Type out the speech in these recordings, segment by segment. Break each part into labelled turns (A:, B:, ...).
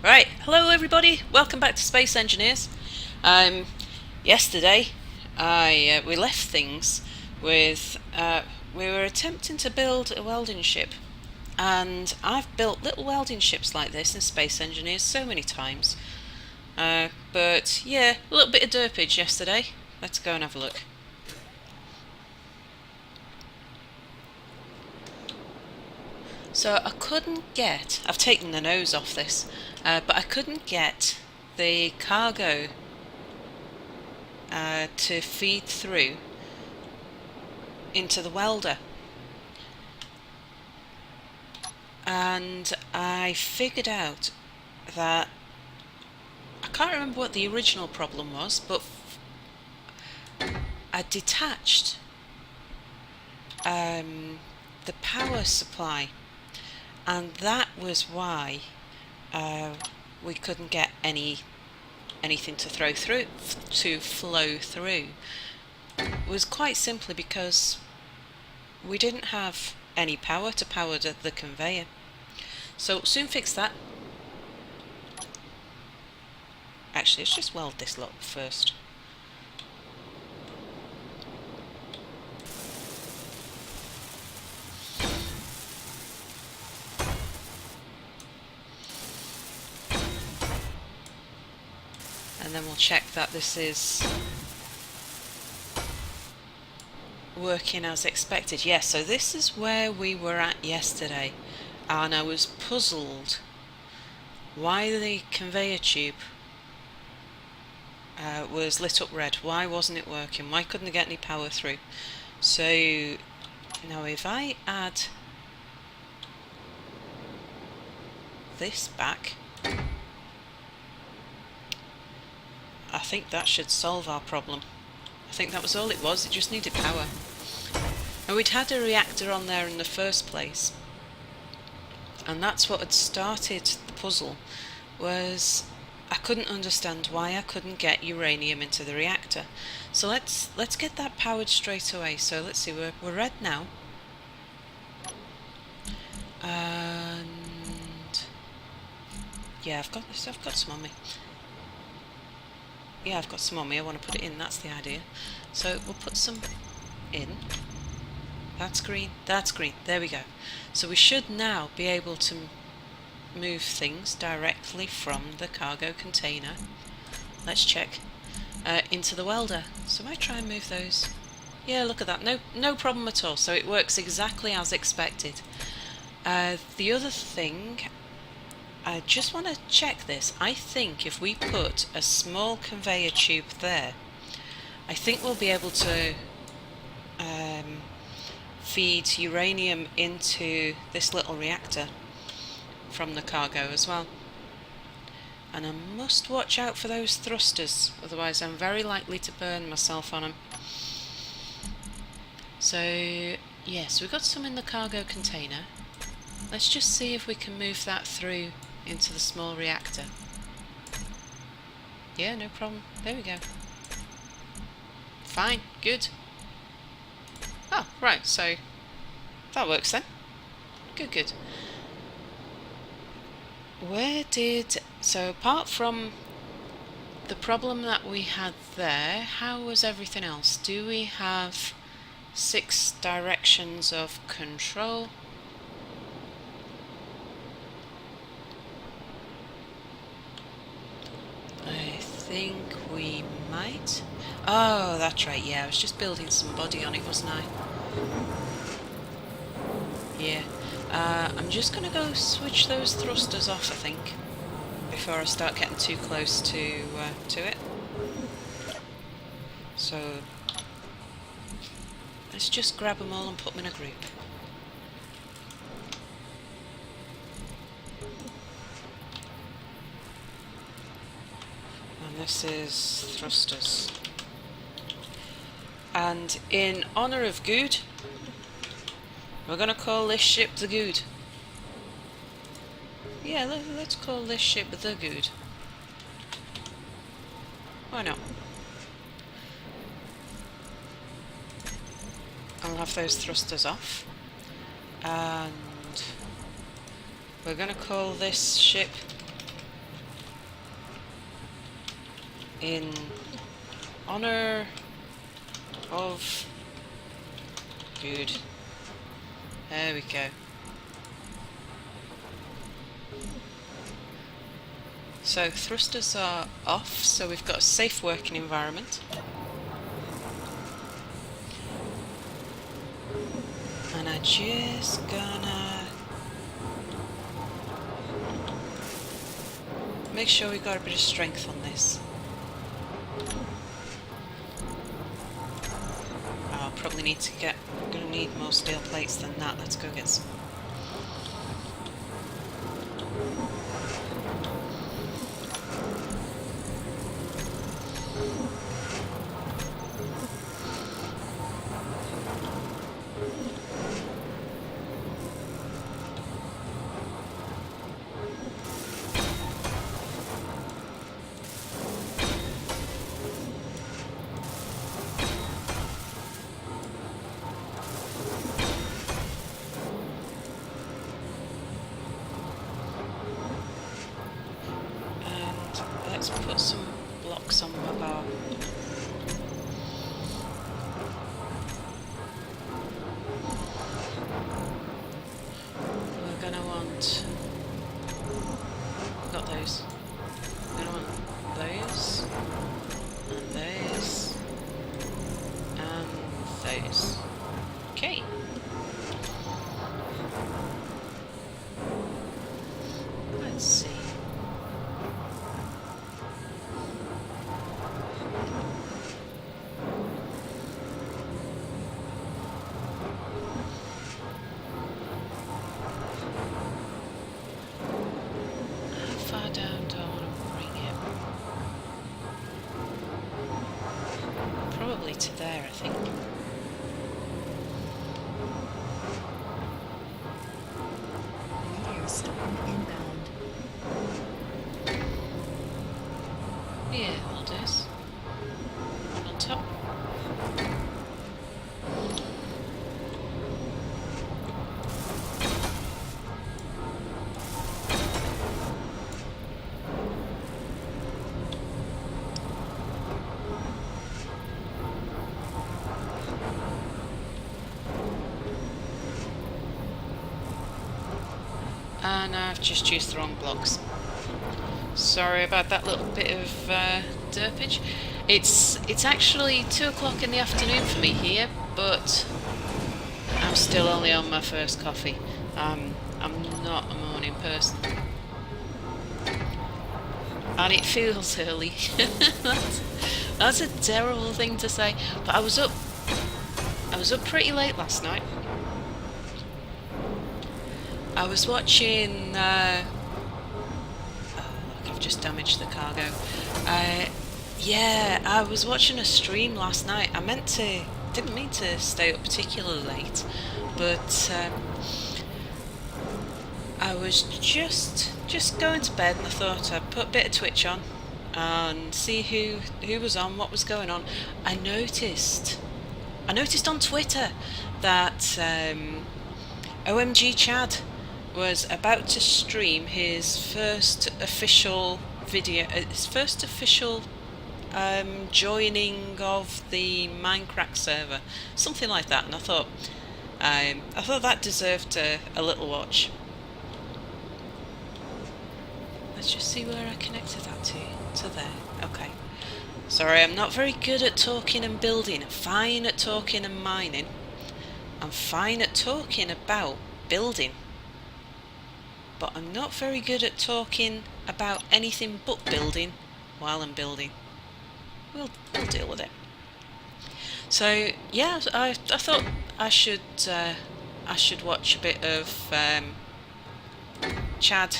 A: Right, hello everybody. Welcome back to Space Engineers. Yesterday, we left things with we were attempting to build a welding ship, and I've built little welding ships like this in Space Engineers so many times. But yeah, a little bit of derpage yesterday. Let's go and have a look. So I couldn't get. I've taken the nose off this, but I couldn't get the cargo to feed through into the welder. And I figured out that I can't remember what the original problem was, but I detached the power supply, and that was why we couldn't get anything to flow through. It was quite simply because we didn't have any power to power the conveyor. So soon fix that. Actually, let's just weld this lot first. And then we'll check that this is working as expected. Yes, so this is where we were at yesterday, and I was puzzled why the conveyor tube was lit up red. Why wasn't it working? Why couldn't it get any power through? So now if I add this back, I think that should solve our problem. I think that was all it was. It just needed power. And we'd had a reactor on there in the first place, and that's what had started the puzzle. Was I couldn't understand why I couldn't get uranium into the reactor. So let's get that powered straight away. So let's see, we're red now, and yeah, I've got some on me. Yeah, I've got some on me. I want to put it in. That's the idea. So we'll put some in. That's green. That's green. There we go. So we should now be able to move things directly from the cargo container. Let's check. Into the welder. So I might try and move those. Yeah, look at that. No problem at all. So it works exactly as expected. The other thing, I just want to check this. I think if we put a small conveyor tube there, I think we'll be able to feed uranium into this little reactor from the cargo as well. And I must watch out for those thrusters, otherwise I'm very likely to burn myself on them. So yes, we've got some in the cargo container. Let's just see if we can move that through into the small reactor. Yeah, no problem. There we go. Fine, good. Oh, right, so that works then. Good. So apart from the problem that we had there, how was everything else? Do we have 6 directions of control? I think we might. Oh, that's right, yeah, I was just building some body on it, wasn't I? Yeah. I'm just going to go switch those thrusters off, I think, before I start getting too close to it. So let's just grab them all and put them in a group. And this is thrusters. And in honour of Guude, we're going to call this ship the Guude. Yeah, let's call this ship the Guude. Why not? I'll have those thrusters off. And we're going to call this ship in honor of Guude. There we go. So thrusters are off, so we've got a safe working environment. And I'm just gonna make sure we've got a bit of strength on this. I'll probably need to get, I'm gonna need more steel plates than that. Let's go get some. Let's put some blocks on my bar. We're gonna want... Not those. We're gonna want those, and those, and those. Okay. Let's see. Far down do I want to bring it? Probably to there, I think.
B: Meteor storm inbound.
A: Yeah, we'll do this. One on top. And I've just used the wrong blocks. Sorry about that little bit of derpage. It's actually 2 o'clock in the afternoon for me here, but I'm still only on my first coffee. I'm not a morning person, and it feels early. That's a terrible thing to say, but I was up pretty late last night. I was watching. Oh, look, I've just damaged the cargo. Yeah, I was watching a stream last night. Didn't mean to stay up particularly late, but I was just going to bed, and I thought I'd put a bit of Twitch on and see who was on, what was going on. I noticed on Twitter that OMG Chad was about to stream his first official video, joining of the Minecraft server, something like that, and I thought that deserved a little watch. Let's just see where I connected that to there. Okay. Sorry, I'm not very good at talking and building. I'm fine at talking and mining. I'm fine at talking about building. But I'm not very good at talking about anything but building while I'm building. We'll deal with it. So yeah, I thought I should watch a bit of Chad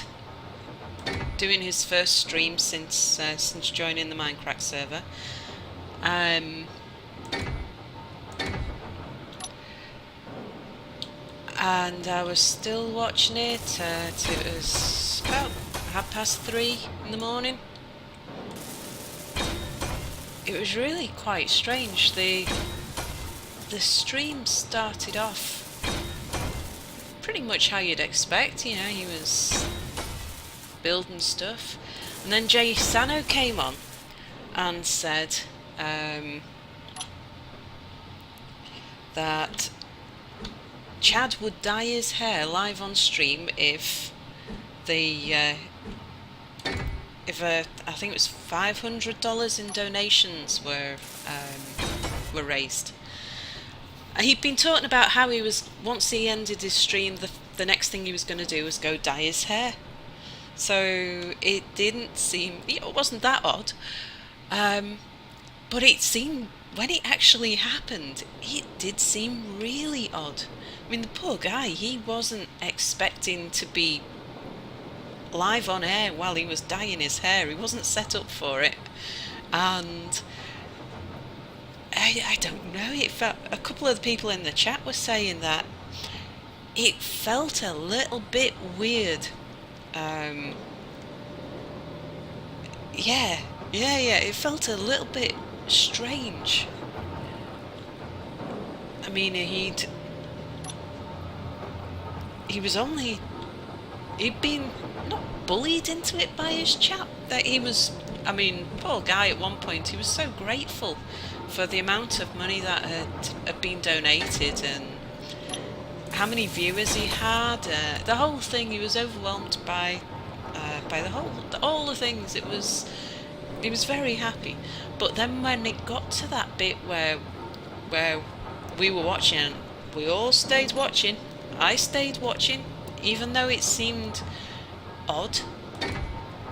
A: doing his first stream since joining the Minecraft server. And I was still watching it. It was about 3:30 in the morning. It was really quite strange. The stream started off pretty much how you'd expect. You know, he was building stuff, and then Jay Sano came on, and said that Chad would dye his hair live on stream if I think it was $500 in donations were raised. He'd been talking about how he was, once he ended his stream, the next thing he was going to do was go dye his hair. So it didn't seem, it wasn't that odd, but it seemed, when it actually happened, it did seem really odd. I mean, the poor guy, he wasn't expecting to be live on air while he was dyeing his hair. He wasn't set up for it, and I don't know, it felt, a couple of the people in the chat were saying that it felt a little bit weird. Yeah, it felt a little bit strange. I mean, he'd been not bullied into it by his chat. That he was, I mean, poor guy, at one point he was so grateful for the amount of money that had been donated and how many viewers he had. The whole thing, he was overwhelmed by all the things. He was very happy. But then when it got to that bit where we were watching, we all stayed watching. I stayed watching, even though it seemed odd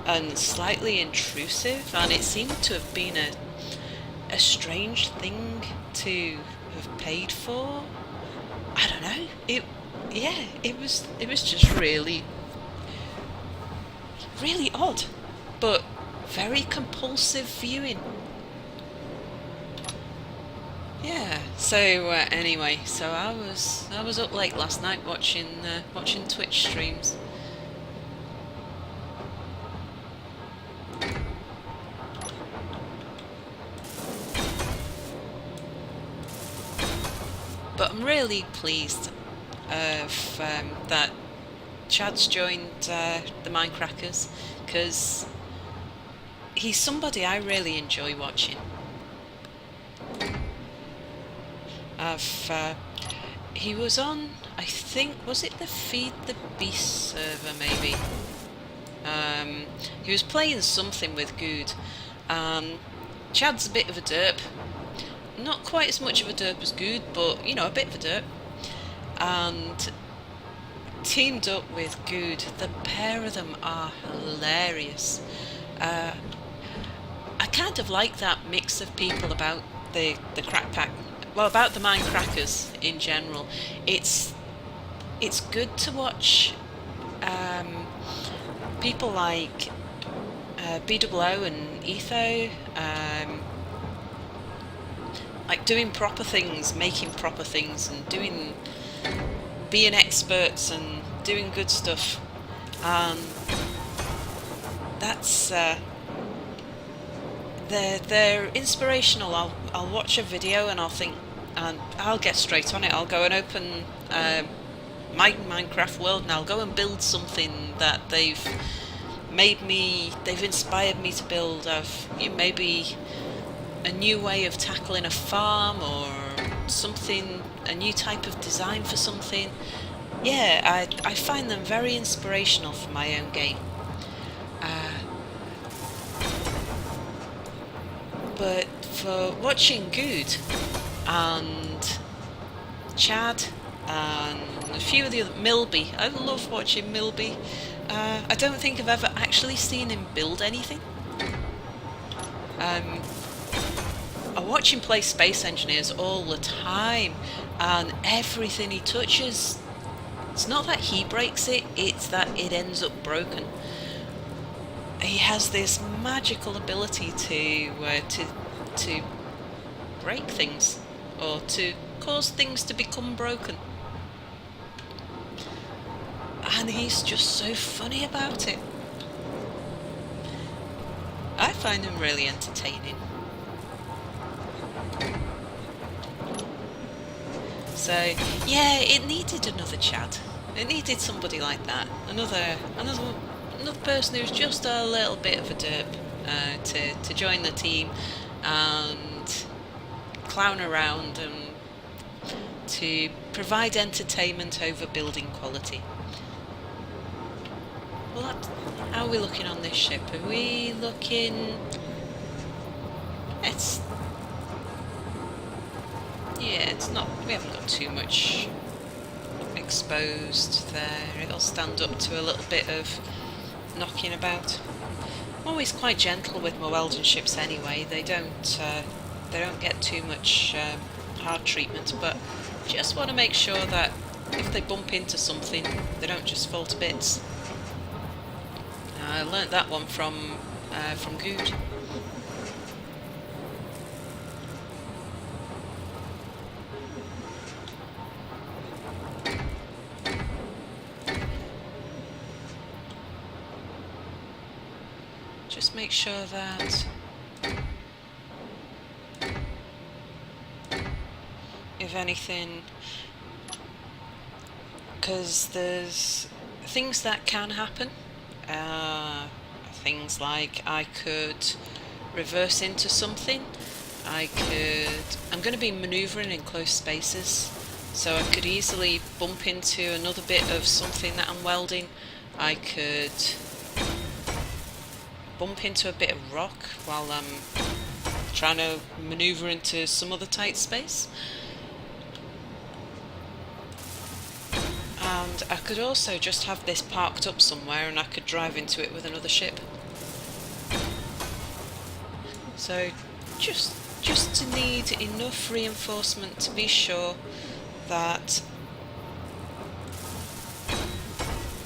A: and slightly intrusive, and it seemed to have been a strange thing to have paid for. I don't know. It was just really odd, but very compulsive viewing. Yeah. So anyway, so I was up late last night watching Twitch streams. But I'm really pleased that Chad's joined the Minecrackers, because he's somebody I really enjoy watching. He was on, I think, was it the Feed the Beast server maybe? He was playing something with Guude. Chad's a bit of a derp. Not quite as much of a derp as Guude, but, you know, a bit of a derp. And teamed up with Guude. The pair of them are hilarious. I kind of like that mix of people about the Crack Pack. Well, about the Minecrackers in general. It's good to watch people like BWO and Etho, like doing proper things, making proper things, and being experts and doing good stuff. That's they're inspirational. I'll watch a video and I'll think, and I'll get straight on it. I'll go and open my Minecraft world, and I'll go and build something that they've inspired me to build. Maybe a new way of tackling a farm, or something, a new type of design for something. Yeah, I find them very inspirational for my own game. But for watching Guude and Chad and a few of the other, Milby, I love watching Milby. I don't think I've ever actually seen him build anything. I watch him play Space Engineers all the time, and everything he touches, it's not that he breaks it, it's that it ends up broken. He has this magical ability to break things, or to cause things to become broken. And he's just so funny about it. I find him really entertaining. So yeah, it needed another Chad. It needed somebody like that. Another person who's just a little bit of a derp. to join the team and clown around and to provide entertainment over building quality. Well, how are we looking on this ship? Are we looking... it's not... we haven't got too much exposed there. It'll stand up to a little bit of knocking about. I'm always quite gentle with my welding ships anyway. They don't get too much hard treatment, but just want to make sure that if they bump into something, they don't just fall to bits. I learnt that one from Guude. Just make sure that if anything, because there's things that can happen. Things like I could reverse into something. I'm going to be manoeuvring in close spaces, so I could easily bump into another bit of something that I'm welding. I could bump into a bit of rock while I'm trying to manoeuvre into some other tight space. And I could also just have this parked up somewhere and I could drive into it with another ship. So just to need enough reinforcement to be sure that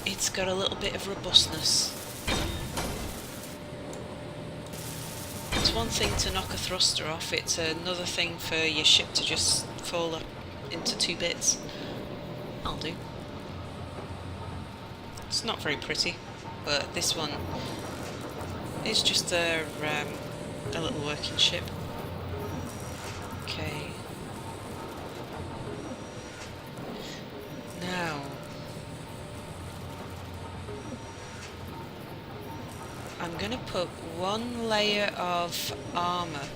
A: it's got a little bit of robustness. It's one thing to knock a thruster off, it's another thing for your ship to just fall into two bits. I'll do. It's not very pretty, but this one is just a little working ship. Okay. Now, I'm going to put one layer of armour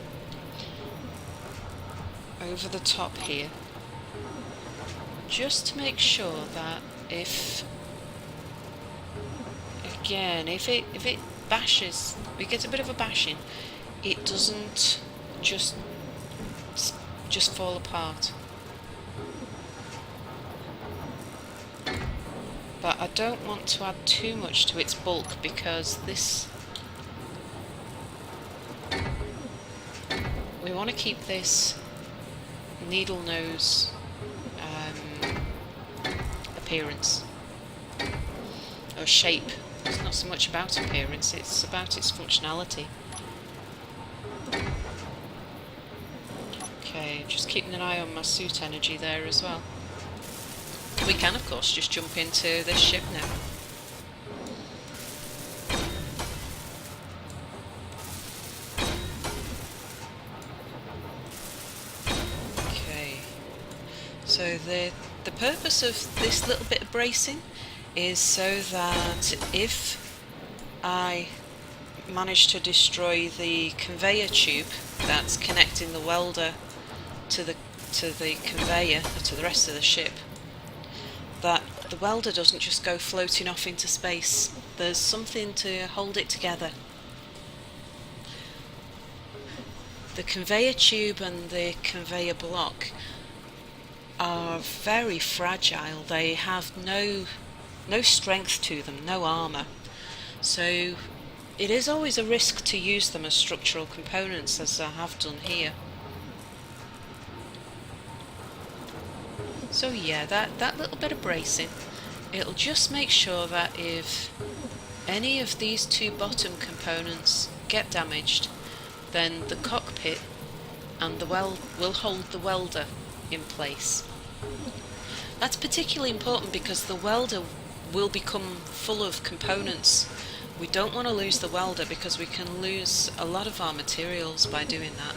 A: over the top here, just to make sure that if it bashes, we get a bit of a bashing, it doesn't just fall apart. But I don't want to add too much to its bulk, because we want to keep this needle nose appearance or shape. It's not so much about appearance, it's about its functionality. Okay, just keeping an eye on my suit energy there as well. We can, of course, just jump into this ship now. Okay, so the purpose of this little bit of bracing is so that if I manage to destroy the conveyor tube that's connecting the welder to the conveyor, or to the rest of the ship, that the welder doesn't just go floating off into space. There's something to hold it together. The conveyor tube and the conveyor block are very fragile. They have no strength to them, no armour. So it is always a risk to use them as structural components, as I have done here. So yeah, that little bit of bracing, it'll just make sure that if any of these two bottom components get damaged, then the cockpit and the weld will hold the welder in place. That's particularly important because the welder will become full of components. We don't want to lose the welder because we can lose a lot of our materials by doing that.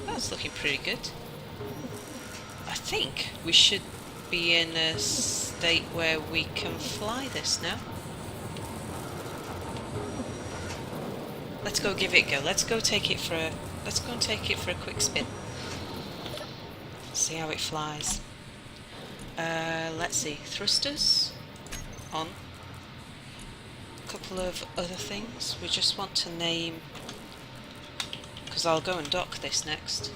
A: That's looking pretty good. I think we should be in a state where we can fly this now. Let's go give it a go. Let's go and take it for a quick spin. See how it flies. Let's see. Thrusters on. A couple of other things. We just want to name, because I'll go and dock this next.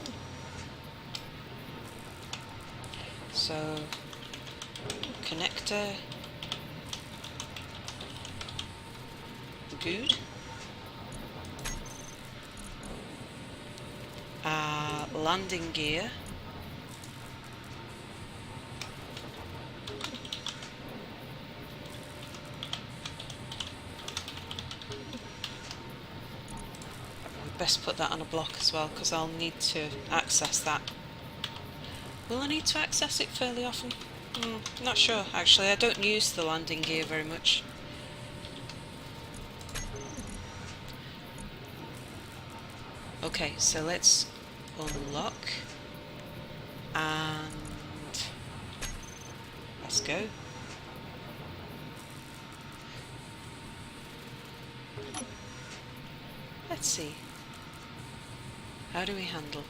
A: So connector, Guude, landing gear, we best put that on a block as well, because I'll need to access that. Will I need to access it fairly often? Not sure actually. I don't use the landing gear very much. Okay, so let's unlock and let's go. Let's see. How do we handle?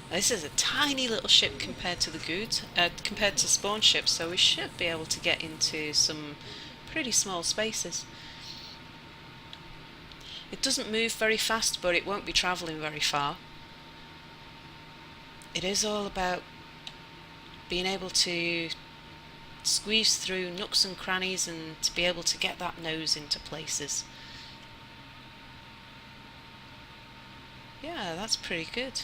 A: This is a tiny little ship compared to the Guude, compared to spawn ships, so we should be able to get into some pretty small spaces. It doesn't move very fast, but it won't be travelling very far. It is all about being able to squeeze through nooks and crannies and to be able to get that nose into places. Yeah, that's pretty good.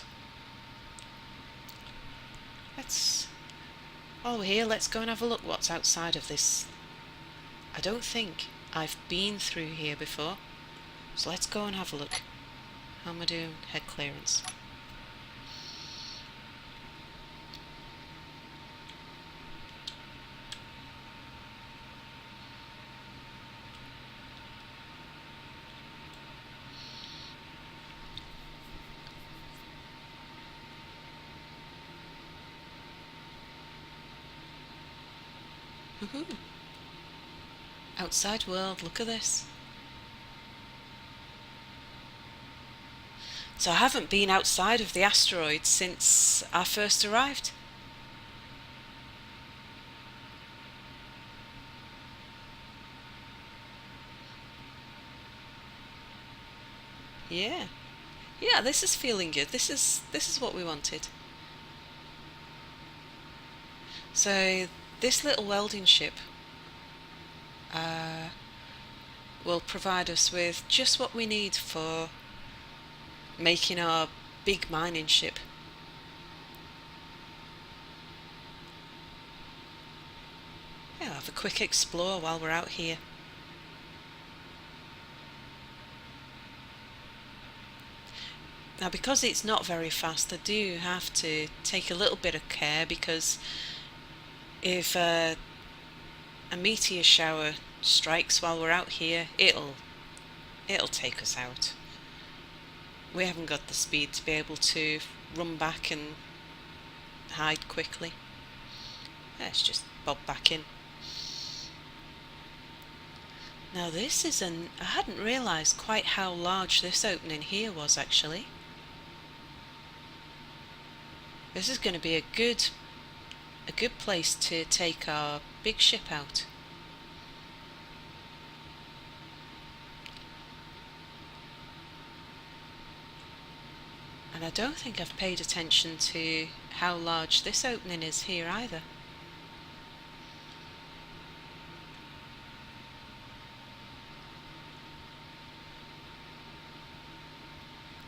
A: While we're here, let's go and have a look what's outside of this. I don't think I've been through here before, so let's go and have a look. How am I doing head clearance? Woohoo! Outside world, look at this. So I haven't been outside of the asteroid since I first arrived. Yeah. Yeah, this is feeling good. This is what we wanted. So this little welding ship will provide us with just what we need for making our big mining ship. Yeah, I'll have a quick explore while we're out here. Now, because it's not very fast, I do have to take a little bit of care, because if a meteor shower strikes while we're out here, it'll take us out. We haven't got the speed to be able to run back and hide quickly. Let's just bob back in. Now this is I hadn't realised quite how large this opening here was actually. This is going to be a good place to take our big ship out. And I don't think I've paid attention to how large this opening is here either.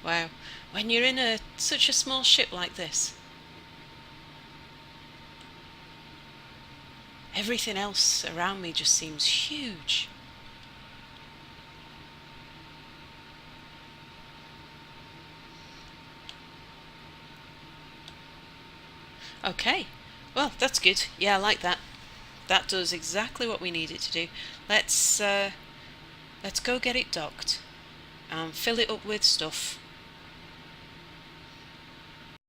A: Wow, when you're in such a small ship like this, everything else around me just seems huge. Okay, well that's good. Yeah, I like that. That does exactly what we need it to do. Let's go get it docked and fill it up with stuff,